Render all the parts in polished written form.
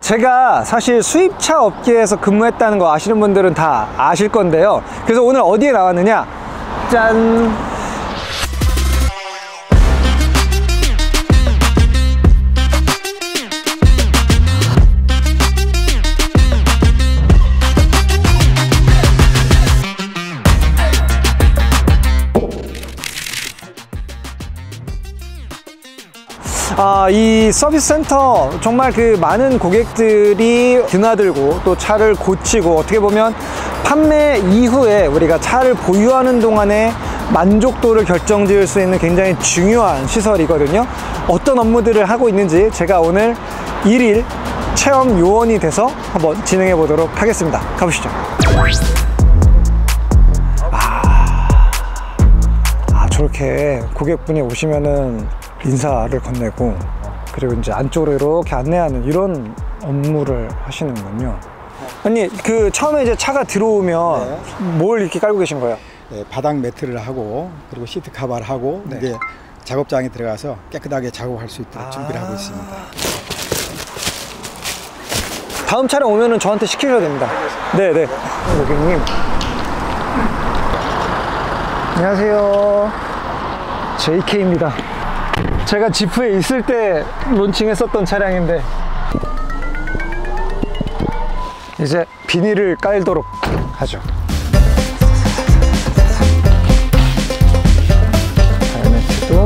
제가 사실 수입차 업계에서 근무했다는 거 아시는 분들은 다 아실 건데요. 그래서 오늘 어디에 나왔느냐? 짠! 이 서비스 센터 정말 그 많은 고객들이 드나들고 또 차를 고치고 어떻게 보면 판매 이후에 우리가 차를 보유하는 동안에 만족도를 결정지을 수 있는 굉장히 중요한 시설이거든요. 어떤 업무들을 하고 있는지 제가 오늘 1일 체험 요원이 돼서 한번 진행해 보도록 하겠습니다. 가보시죠. 저렇게 고객분이 오시면은 인사를 건네고 그리고 이제 안쪽으로 이렇게 안내하는 이런 업무를 하시는군요. 아니 그 처음에 이제 차가 들어오면 네. 뭘 이렇게 깔고 계신 거예요? 네, 바닥 매트를 하고 그리고 시트 카바를 하고 네. 이제 작업장에 들어가서 깨끗하게 작업할 수 있도록 준비를 하고 있습니다. 다음 차량 오면은 저한테 시키셔야 됩니다. 네네. 고객님 안녕하세요, JK입니다. 제가 지프에 있을 때 론칭했었던 차량인데 이제 비닐을 깔도록 하죠. 헬멧도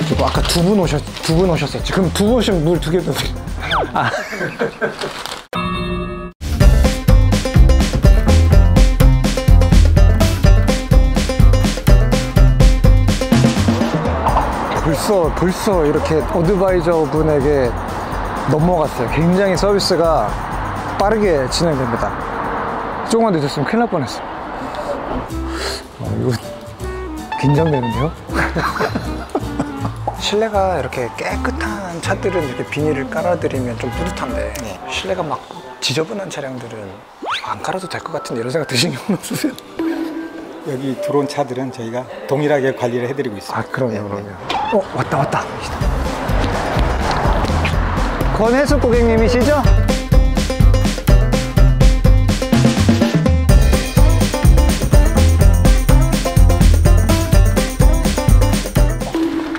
그리고 아까 두 분 오셨었지. 그럼 두 분 오시면 물 2개 더. 벌써 이렇게 어드바이저 분에게 넘어갔어요. 굉장히 서비스가 빠르게 진행됩니다. 조금만 늦었으면 큰일 날 뻔했어요. 이거 긴장되는데요? 실내가 이렇게 깨끗한 차들은 이렇게 비닐을 깔아드리면 좀 뿌듯한데 네. 실내가 막 지저분한 차량들은 안 깔아도 될 것 같은데 이런 생각 드신 경우는 없으세요? 여기 들어온 차들은 저희가 동일하게 관리를 해드리고 있습니다. 그럼요, 네. 그럼요. 왔다. 권혜숙 고객님이시죠?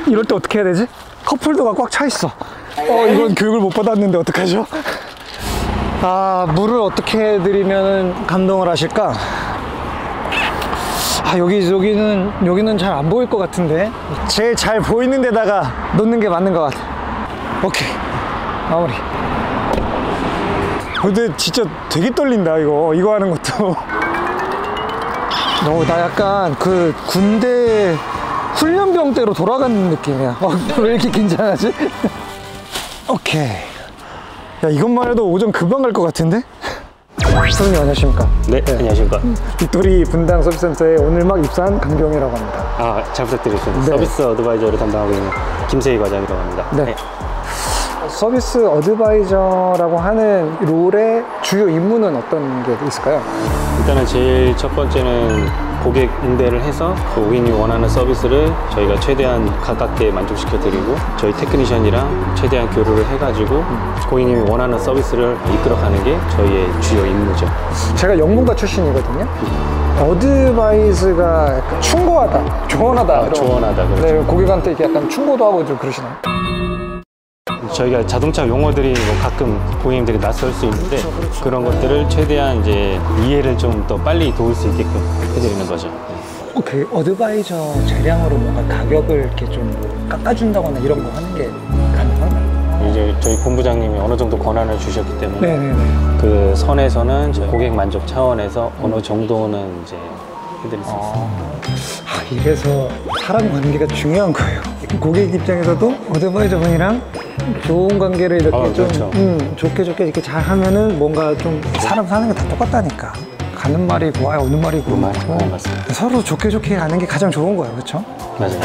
이럴 때 어떻게 해야 되지? 컵홀더가 꽉 차 있어. 이건 교육을 못 받았는데 어떡하죠? 물을 어떻게 드리면 감동을 하실까? 여기는 잘 안 보일 것 같은데 제일 잘 보이는 데다가 놓는 게 맞는 것 같아. 오케이, 마무리. 근데 진짜 되게 떨린다 이거 하는 것도. 나 약간 그 군대 훈련병 때로 돌아가는 느낌이야. 왜 이렇게 긴장하지? 오케이. 야, 이것만 해도 오전 금방 갈 것 같은데? 선생님 안녕하십니까? 네, 안녕하십니까? 빅토리 분당 서비스센터에 오늘 막 입사한 강병이라고 합니다. 잘 부탁드리겠습니다. 네. 서비스 어드바이저를 담당하고 있는 김세희 과장이라고 합니다. 네. 서비스 어드바이저라고 하는 롤의 주요 임무는 어떤 게 있을까요? 일단은 제일 첫 번째는 고객 응대를 해서 그 고객님이 원하는 서비스를 저희가 최대한 가깝게 만족시켜 드리고 저희 테크니션이랑 최대한 교류를 해가지고 고객님이 원하는 서비스를 이끌어가는 게 저희의 주요 임무죠. 제가 영문과 출신이거든요. 어드바이스가 약간 충고하다, 조언하다. 조언하다, 그렇죠. 네, 고객한테 이렇게 약간 충고도 하고 좀 그러시나요? 저희가 자동차 용어들이 가끔 고객님들이 낯설 수 있는데 그렇죠. 그런 것들을 최대한 이제 이해를 좀 더 빨리 도울 수 있게끔 해드리는 거죠. 그 어드바이저 차량으로 뭔가 가격을 이렇게 좀 깎아준다거나 이런 거 하는 게 가능한가요? 이제 저희 본부장님이 어느 정도 권한을 주셨기 때문에 네네네. 그 선에서는 저희 고객 만족 차원에서 어느 정도는 이제 해드릴 수 있습니다. 이래서 사람 관계가 중요한 거예요. 고객 입장에서도 어드바이저 분이랑 좋은 관계를 이렇게 좀 그렇죠. 좋게 이렇게 잘 하면은 뭔가 좀 사람 사는 게 다 똑같다니까. 가는 말이고 오는 말이고 맞습니다. 서로 좋게 가는 게 가장 좋은 거예요, 그렇죠? 맞아요.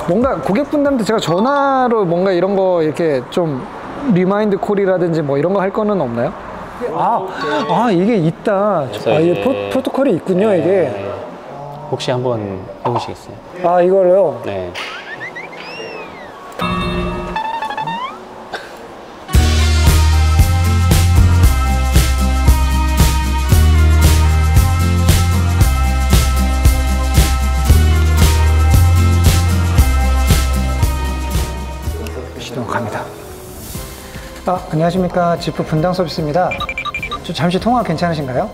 뭔가 고객분들한테 제가 전화로 뭔가 이런 거 이렇게 좀 리마인드 콜이라든지 뭐 이런 거 할 거는 없나요? 이게 있다. 이게 프로토콜이 있군요, 네. 이게. 혹시 한번 해보시겠어요? 이거를요? 네. 시동 갑니다. 안녕하십니까. 지프 분당 서비스입니다. 저 잠시 통화 괜찮으신가요?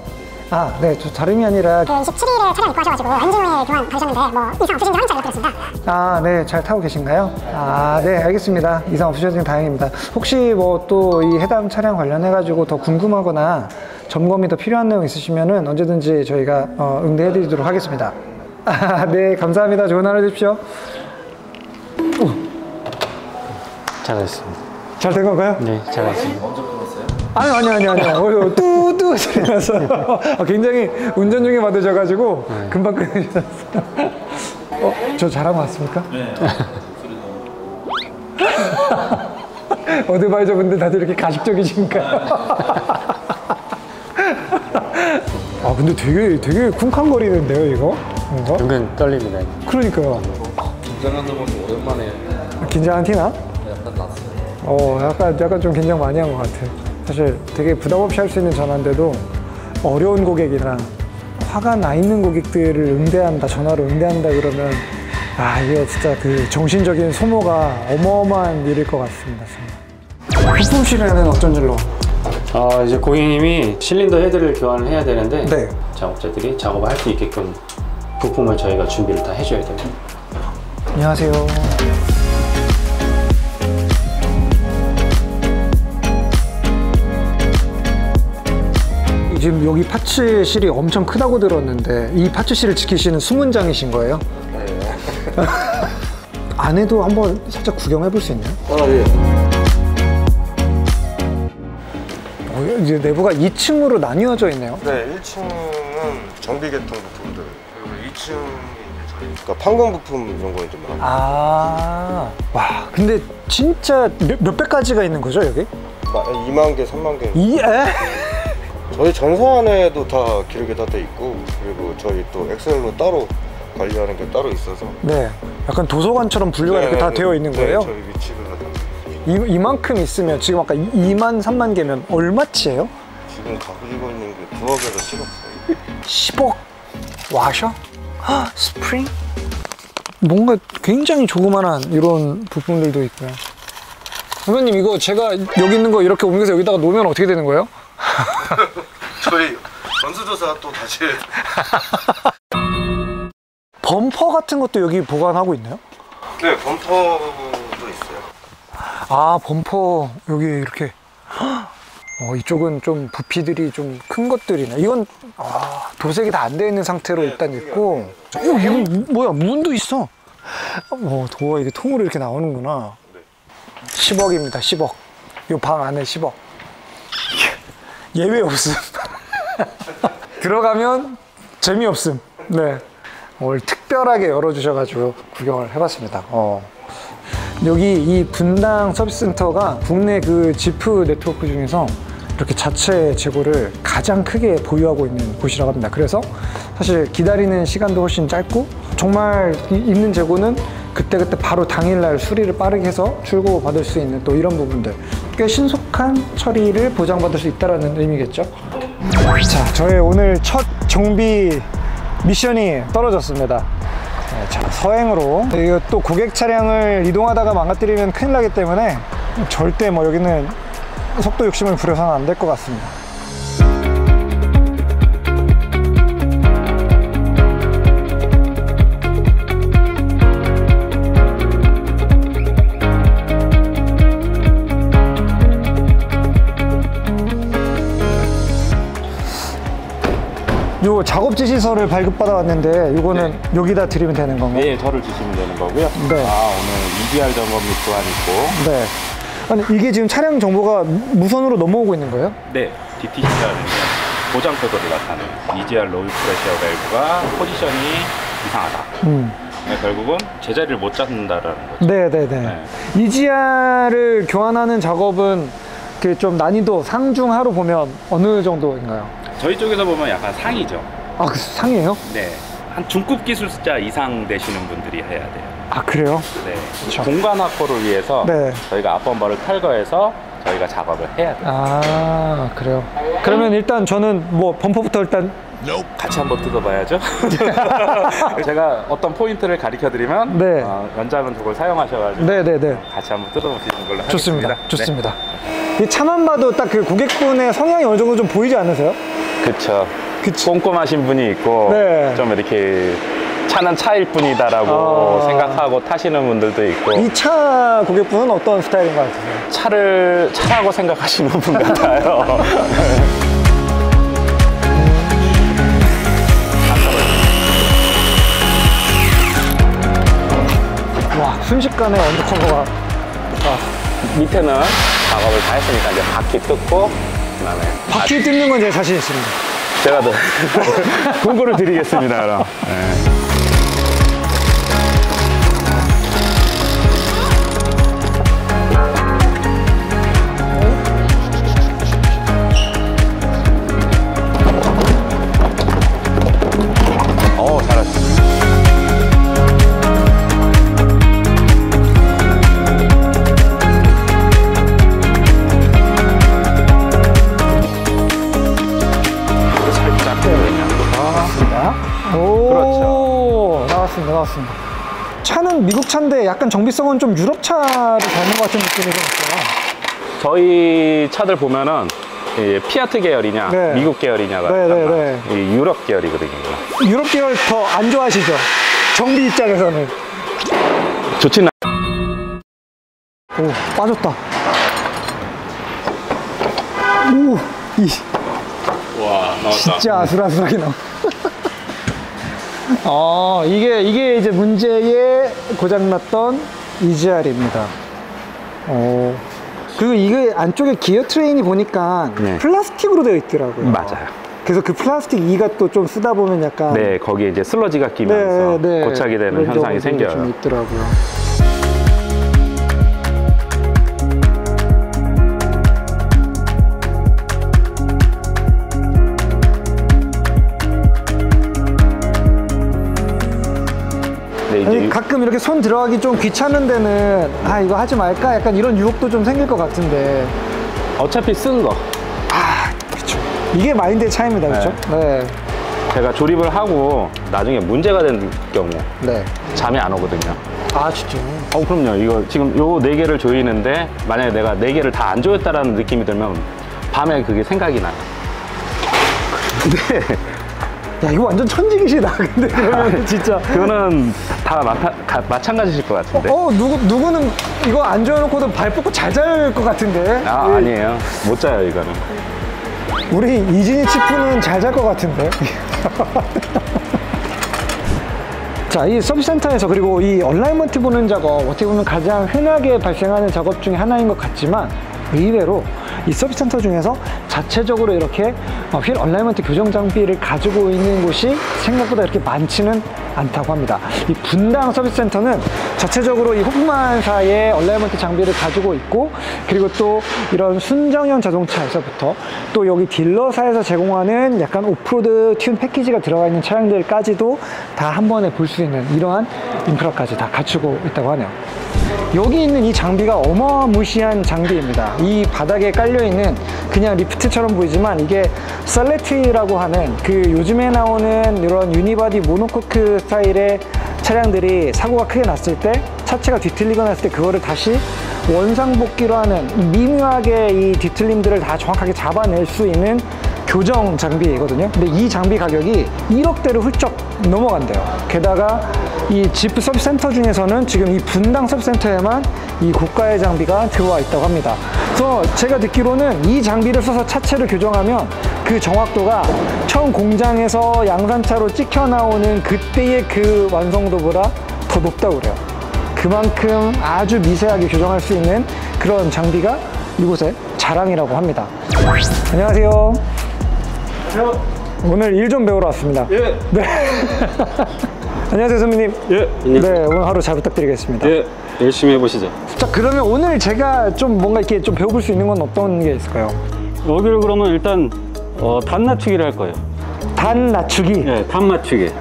네, 저 다름이 아니라 그 27일에 차량 입고 하셔가지고 엔진 오일 교환 받으셨는데 뭐 이상 없으신지 확인차 연락드렸습니다. 네, 잘 타고 계신가요? 네, 알겠습니다. 이상 없으셔서 다행입니다. 혹시 뭐 또 이 해당 차량 관련해가지고 더 궁금하거나 점검이 더 필요한 내용 있으시면은 언제든지 저희가 응대해드리도록 하겠습니다. 네, 감사합니다. 좋은 하루 되십시오. 잘하셨습니다. 잘 된 건가요? 네, 잘하셨습니다. 아니요. 뚜뚜 소리 났어요. 굉장히 운전 중에 받으셔가지고 금방 끊으셨어요. 저 잘하고 왔습니까? 네. 어드바이저 분들 다들 이렇게 가식적이신가요? 근데 되게 쿵쾅거리는데요, 이거? 뭔가? 은근 떨립니다. 그러니까요. 긴장하는 것도 오랜만에 긴장한 티나? 약간 났어요. 약간 좀 긴장 많이 한 것 같아. 사실 되게 부담 없이 할 수 있는 전화인데도 어려운 고객이나 화가 나 있는 고객들을 응대한다, 전화로 응대한다 그러면 이게 진짜 그 정신적인 소모가 어마어마한 일일 것 같습니다. 부품실에는 어쩐 일로? 이제 고객님이 실린더 헤드를 교환을 해야 되는데 네. 작업자들이 작업을 할 수 있게끔 부품을 저희가 준비를 다 해줘야 돼요. 안녕하세요. 지금 여기 파츠실이 엄청 크다고 들었는데 이 파츠실을 지키시는 수문장이신 거예요? 네. 안에도 한번 살짝 구경해 볼 수 있나요? 예. 이제 내부가 2층으로 나뉘어져 있네요. 네, 1층은 정비 계통 부품들, 그리고 2층이 저희 판금 부품 이런 거 좀 많아요. 와, 근데 진짜 몇백 가지가 있는 거죠, 여기? 2만 개, 3만 개. 저희 전사 안에도 다 기록이 다 돼 있고, 그리고 저희 또 엑셀로 따로 관리하는 게 따로 있어서. 네, 약간 도서관처럼 분류가 이렇게 다 되어 있는 거예요? 네, 저희 위치별로 다. 이만큼 있으면 지금 아까 2만, 3만 개면 얼마치예요? 지금 가지고 있는 게 9억에서 10억 사이. 10억? 와셔? 스프링? 뭔가 굉장히 조그만한 이런 부품들도 있고요. 선배님, 이거 제가 여기 있는 거 이렇게 옮겨서 여기다가 놓으면 어떻게 되는 거예요? 저희 전수조사 또 다시 해야 범퍼 같은 것도 여기 보관하고 있나요? 네, 범퍼도 있어요. 범퍼 여기 이렇게. 이쪽은 좀 부피들이 좀 큰 것들이네. 이건 도색이 다 안 되어 있는 상태로 일단 있고. 이건 뭐야, 문도 있어. 도어 이게 통으로 이렇게 나오는구나. 10억입니다 10억. 이 방 안에 10억. 예외 없음. 들어가면 재미없음. 네, 오늘 특별하게 열어주셔가지고 구경을 해봤습니다. 여기 이 분당 서비스 센터가 국내 그 지프 네트워크 중에서 이렇게 자체 재고를 가장 크게 보유하고 있는 곳이라고 합니다. 그래서 사실 기다리는 시간도 훨씬 짧고, 정말 있는 재고는 그때그때 바로 당일날 수리를 빠르게 해서 출고 받을 수 있는 또 이런 부분들, 꽤 신속한 처리를 보장받을 수 있다는 의미겠죠. 자, 저의 오늘 첫 정비 미션이 떨어졌습니다. 네, 자, 서행으로. 이거 또 고객 차량을 이동하다가 망가뜨리면 큰일 나기 때문에 절대 여기는 속도 욕심을 부려서는 안 될 것 같습니다. 요 작업 지시서를 발급받아 왔는데 이거는 여기다 드리면 되는 건가요? 네, 저를 주시면 되는 거고요. 네. 오늘 EGR 점검 및 교환 있고. 네. 아니, 이게 지금 차량 정보가 무선으로 넘어오고 있는 거예요? 네, DTC라는 고장 코드를 나타내는 EGR 로우 프레셔 밸브가 포지션이 이상하다. 결국은 제자리를 못 잡는다라는 거죠. 네네네. 네. EGR을 교환하는 작업은 그 좀 난이도 상중하로 보면 어느 정도인가요? 저희 쪽에서 보면 약간 상이죠. 아, 그 상이에요? 네. 한 중급 기술자 이상 되시는 분들이 해야 돼요. 아, 그래요? 네. 그쵸. 공간 확보를 위해서 네. 저희가 앞범버를 탈거해서 저희가 작업을 해야 돼요. 아, 그래요? 그러면 일단 저는 뭐 범퍼부터 일단 같이 한번 뜯어봐야죠. 제가 어떤 포인트를 가르쳐드리면 네. 원장은 저걸 사용하셔가지고 네네네. 같이 한번 뜯어보시는 걸로 좋습니다. 하겠습니다. 좋습니다. 이 차만 봐도 딱 그 고객분의 성향이 어느 정도 좀 보이지 않으세요? 그쵸. 꼼꼼하신 분이 있고 네. 좀 이렇게 차는 차일 뿐이다라고 생각하고 타시는 분들도 있고 이 차 고객분은 어떤 스타일인 것 같으세요? 차를 차라고 생각하시는 분 같아요. 와, 순식간에 언더커버가 밑에는 작업을 다 했으니까 이제 바퀴 뜯고 그다음에 바퀴 뜯는 건 제 자신 있습니다. 제가 더 공고를 드리겠습니다. 그럼. 네. 잘하셨습니다. 오, 그렇죠. 나왔습니다. 차는 미국 차인데 약간 정비성은 좀 유럽 차를 닮은 것 같은 느낌이 좀 있어요. 저희 차들 보면은 피아트 계열이냐 네. 미국 계열이냐가 네. 이 유럽 계열이거든요. 유럽 계열 더 안 좋아하시죠? 정비 입장에서는. 좋진 오, 빠졌다. 와, 나왔다. 진짜 아슬아슬하게 나와. 이게 이제 문제의 고장났던 EGR입니다. 그리고 이게 안쪽에 기어 트레인이 보니까 네. 플라스틱으로 되어 있더라고요. 맞아요. 그래서 그 플라스틱 이가 또 좀 쓰다 보면 약간 네, 거기에 이제 슬러지가 끼면서 고착이 되는 그런 현상이 경우도 생겨요. 좀 있더라고요. 아니, 가끔 이렇게 손 들어가기 좀 귀찮은 데는 이거 하지 말까? 약간 이런 유혹도 좀 생길 것 같은데. 어차피 쓴 거. 그렇죠. 이게 마인드의 차이입니다. 그렇죠? 네. 제가 조립을 하고 나중에 문제가 된 경우 네. 잠이 안 오거든요. 아, 진짜? 그럼요. 이거 지금 요 4개를 조이는데 만약에 내가 4개를 다 안 조였다라는 느낌이 들면 밤에 그게 생각이 나요. 근데 야, 이거 완전 천직이시다. 근데 그러면 진짜. 그거는 다 마찬가지실 것 같은데. 누구는 이거 안 조여놓고도 발 뻗고 잘 잘 것 같은데. 아니에요. 못 자요, 이거는. 우리 이진희 치프는 잘 잘 것 같은데. 자, 이 서비스 센터에서 그리고 이 얼라이먼트 보는 작업, 어떻게 보면 가장 흔하게 발생하는 작업 중에 하나인 것 같지만 의외로 이 서비스 센터 중에서 자체적으로 이렇게 휠 얼라이먼트 교정 장비를 가지고 있는 곳이 생각보다 이렇게 많지는 않다고 합니다. 이 분당 서비스 센터는 자체적으로 이 호프만사의 얼라이먼트 장비를 가지고 있고, 그리고 또 이런 순정형 자동차에서부터 또 여기 딜러사에서 제공하는 약간 오프로드 튠 패키지가 들어가 있는 차량들까지도 다 한 번에 볼 수 있는 이러한 인프라까지 다 갖추고 있다고 하네요. 여기 있는 이 장비가 어마무시한 장비입니다. 이 바닥에 깔려있는 그냥 리프트처럼 보이지만 이게 썰레트라고 하는 그 요즘에 나오는 이런 유니바디 모노코크 스타일의 차량들이 사고가 크게 났을 때 차체가 뒤틀리거나 했을 때 그거를 다시 원상복귀로 하는 미묘하게 이 뒤틀림들을 다 정확하게 잡아낼 수 있는 교정 장비이거든요. 근데 이 장비 가격이 1억대를 훌쩍 넘어간대요. 게다가 이 지프 서비스 센터 중에서는 지금 이 분당 서비스 센터에만 이 고가의 장비가 들어와 있다고 합니다. 그래서 제가 듣기로는 이 장비를 써서 차체를 교정하면 그 정확도가 처음 공장에서 양산차로 찍혀 나오는 그때의 그 완성도보다 더 높다고 그래요. 그만큼 아주 미세하게 교정할 수 있는 그런 장비가 이곳의 자랑이라고 합니다. 안녕하세요. 오늘 일 좀 배우러 왔습니다. 예. 네. 안녕하세요, 선배님. 예, 네, 오늘 하루 잘 부탁드리겠습니다. 예, 열심히 해보시죠. 자, 그러면 오늘 제가 좀 뭔가 이렇게 좀 배워볼 수 있는 건 어떤 게 있을까요? 여기를 그러면 일단 단 낮추기를 할 거예요. 단 낮추기. 예, 단 맞추기.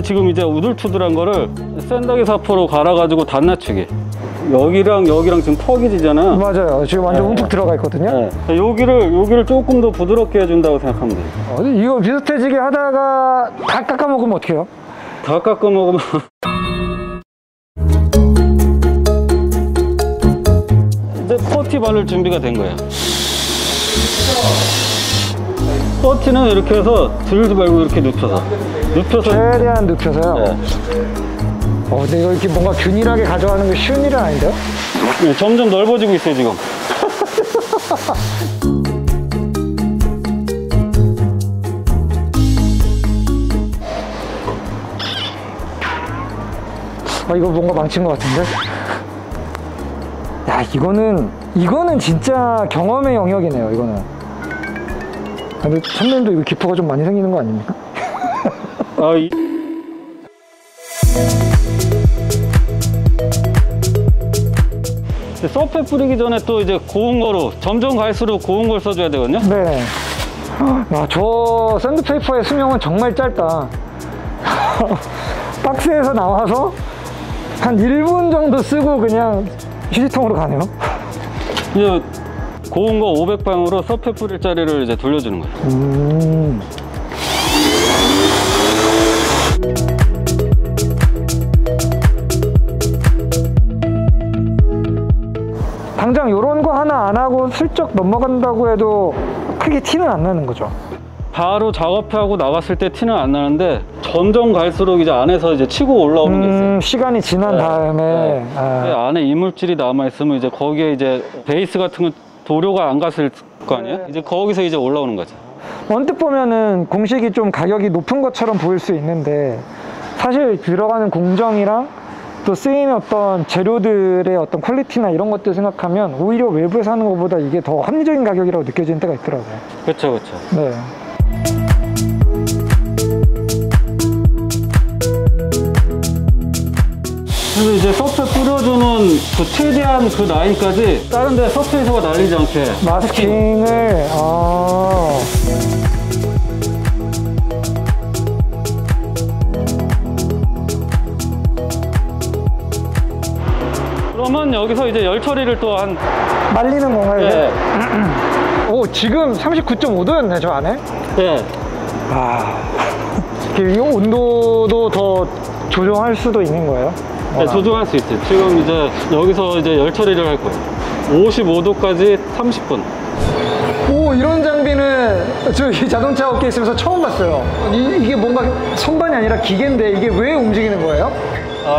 지금 이제 우둘투둘한 거를 샌더기 사포로 갈아가지고 단 낮추기. 여기랑 지금 턱이 지잖아. 맞아요. 지금 완전 움푹 들어가 있거든요. 네. 여기를 조금 더 부드럽게 해준다고 생각하면 돼요. 이거 비슷해지게 하다가 다 깎아 먹으면 어떡해요? 다 깎아 먹으면 이제 퍼티 바를 준비가 된 거예요. 퍼티는 이렇게 해서 들지 말고 이렇게 눕혀서 최대한 눕혀서요. 네. 근데 이거 이렇게 뭔가 균일하게 가져가는 게 쉬운 일은 아닌데요? 네, 점점 넓어지고 있어요 지금. 이거 뭔가 망친 것 같은데? 야, 이거는 진짜 경험의 영역이네요, 이거는. 근데 선배님도 이거 기포가 좀 많이 생기는 거 아닙니까? 서페 뿌리기 전에 또 이제 고운 거로 점점 갈수록 고운 걸 써줘야 되거든요. 네. 야, 저 샌드페이퍼의 수명은 정말 짧다. 박스에서 나와서 한 1분 정도 쓰고 그냥 휴지통으로 가네요. 이제 고운 거 500방으로 서페 뿌릴 자리를 이제 돌려주는 거예요. 당장 이런 거 하나 안 하고 슬쩍 넘어간다고 해도 크게 티는 안 나는 거죠. 바로 작업하고 나갔을 때 티는 안 나는데 점점 갈수록 이제 안에서 이제 치고 올라오는 게 있어요. 시간이 지난 다음에 안에 이물질이 남아 있으면 이제 거기에 이제 베이스 같은 거 도료가 안 갔을 거 아니에요? 이제 거기서 이제 올라오는 거죠. 언뜻 보면은 공식이 좀 가격이 높은 것처럼 보일 수 있는데 사실 들어가는 공정이랑 또 쓰이는 어떤 재료들의 어떤 퀄리티나 이런 것들 생각하면 오히려 외부에서 하는 것보다 이게 더 합리적인 가격이라고 느껴지는 때가 있더라고요. 그렇죠, 그렇죠. 네. 그래서 이제 서페 뿌려주는 그 최대한 그 라인까지 다른 데 서페이서가 날리지 않게 마스킹을 그러면 여기서 이제 열 처리를 또 한 말리는 건가요? 예. 오, 지금 39.5도였네 저 안에. 예. 이 온도도 더 조정할 수도 있는 거예요? 네, 조정할 수 있어요. 지금 이제 여기서 이제 열 처리를 할 거예요. 55도까지 30분. 오, 이런 장비는 저희 자동차 업계에 있으면서 처음 봤어요. 이게 뭔가 선반이 아니라 기계인데 이게 왜 움직이는 거예요?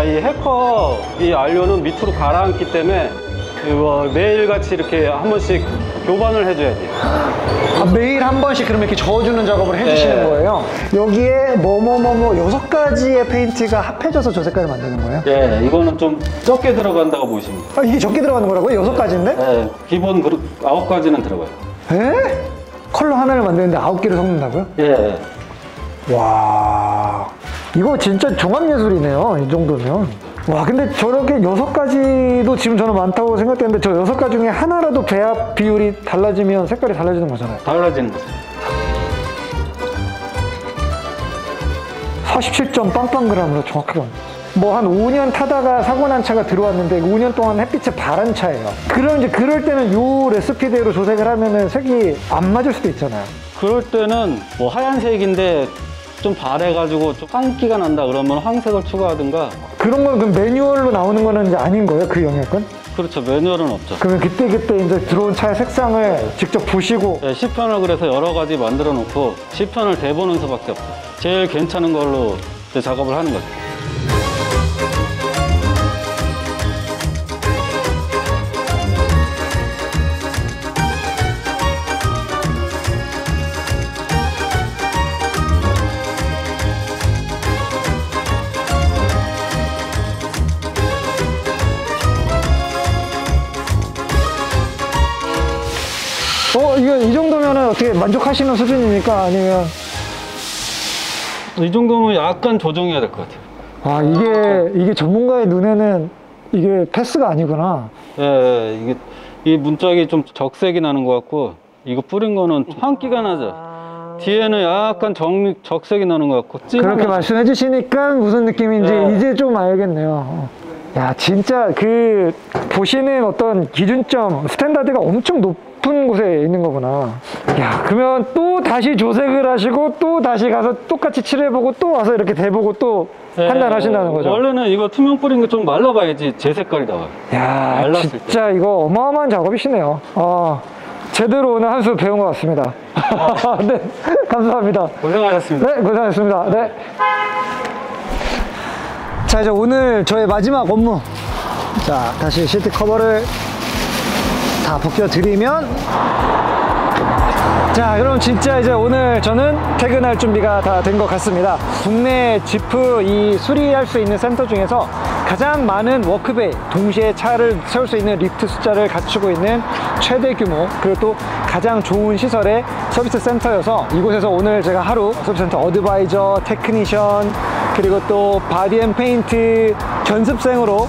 이 해커 이 안료는 밑으로 가라앉기 때문에 이거 매일같이 이렇게 한 번씩 교반을 해줘야 돼요. 매일 한 번씩 그러면 이렇게 저어주는 작업을 해주시는 네. 거예요? 여기에 6가지의 페인트가 합해져서 저 색깔을 만드는 거예요? 네, 이거는 좀 적게 들어간다고 보시면 돼요. 이게 적게 들어가는 거라고요? 6가지인데? 네, 기본 9가지는 들어가요. 에? 컬러 하나를 만드는데 9개를 섞는다고요? 예. 와, 이거 진짜 종합예술이네요, 이 정도면. 와, 근데 저렇게 6가지도 지금 저는 많다고 생각되는데 저 6가지 중에 하나라도 배합 비율이 달라지면 색깔이 달라지는 거잖아요. 달라지는 거죠. 47점 빵빵g으로 정확하게 뭐 한 5년 타다가 사고 난 차가 들어왔는데 5년 동안 햇빛에 바란 차예요. 그럼 이제 그럴 때는 요 레시피대로 조색을 하면은 색이 안 맞을 수도 있잖아요. 그럴 때는 뭐 하얀색인데 좀 바래가지고 좀 황기가 난다 그러면 황색을 추가하든가. 그런 건 그럼 매뉴얼로 나오는 거는 이제 아닌 거예요, 그 영역은? 그렇죠, 매뉴얼은 없죠. 그러면 그때 이제 들어온 차의 색상을 직접 보시고. 네, 시편을 그래서 여러 가지 만들어 놓고 시편을 대보는 수밖에 없어요. 제일 괜찮은 걸로 이제 작업을 하는 거죠. 이 정도면은 어떻게 만족하시는 수준입니까? 아니면? 이 정도면 약간 조정해야 될 것 같아요. 아, 이게 전문가의 눈에는 이게 패스가 아니구나. 예, 이 문짝이 좀 적색이 나는 것 같고, 이거 뿌린 거는 환기가 나죠. 뒤에는 약간 적색이 나는 것 같고. 그렇게 말씀해 주시니까 무슨 느낌인지 네. 이제 좀 알겠네요. 야, 진짜 그 보시는 어떤 기준점, 스탠다드가 엄청 높은 곳에 있는 거구나. 야, 그러면 또 다시 조색을 하시고 또 다시 가서 똑같이 칠해보고 또 와서 이렇게 대보고 또 판단하신다는 거죠. 원래는 이거 투명 뿌린 거 좀 말라봐야지 제 색깔이 나와요. 야, 말랐을 진짜 이거 어마어마한 작업이시네요. 제대로 오늘 한 수 배운 것 같습니다. 네, 감사합니다. 고생하셨습니다. 네, 고생하셨습니다. 네. 자, 이제 오늘 저의 마지막 업무. 자, 다시 시트 커버를 다 벗겨드리면, 자, 그럼 진짜 이제 오늘 저는 퇴근할 준비가 다 된 것 같습니다. 국내 지프 이 수리할 수 있는 센터 중에서 가장 많은 워크베이, 동시에 차를 세울 수 있는 리프트 숫자를 갖추고 있는 최대 규모, 그리고 또 가장 좋은 시설의 서비스 센터여서 이곳에서 오늘 제가 하루 서비스 센터 어드바이저, 테크니션, 그리고 또 바디 앤 페인트 견습생으로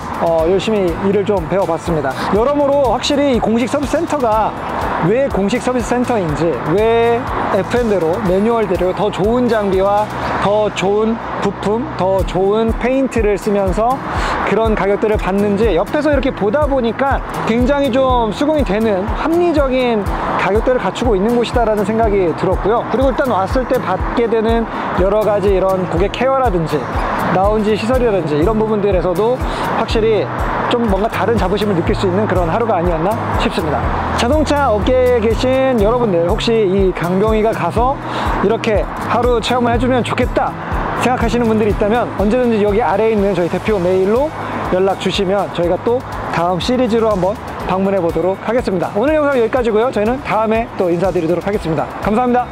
열심히 일을 좀 배워봤습니다. 여러모로 확실히 이 공식 서비스 센터가 왜 공식 서비스 센터인지, 왜 FM대로 매뉴얼대로 더 좋은 장비와 더 좋은 부품, 더 좋은 페인트를 쓰면서 그런 가격들을 받는지 옆에서 이렇게 보다 보니까 굉장히 좀 수긍이 되는 합리적인 가격대를 갖추고 있는 곳이다라는 생각이 들었고요. 그리고 일단 왔을 때 받게 되는 여러 가지 이런 고객 케어라든지 라운지 시설이라든지 이런 부분들에서도 확실히 좀 뭔가 다른 자부심을 느낄 수 있는 그런 하루가 아니었나 싶습니다. 자동차 업계에 계신 여러분들, 혹시 이 강병희가 가서 이렇게 하루 체험을 해주면 좋겠다 생각하시는 분들이 있다면 언제든지 여기 아래에 있는 저희 대표 메일로 연락 주시면 저희가 또 다음 시리즈로 한번 방문해 보도록 하겠습니다. 오늘 영상 여기까지고요. 저희는 다음에 또 인사드리도록 하겠습니다. 감사합니다.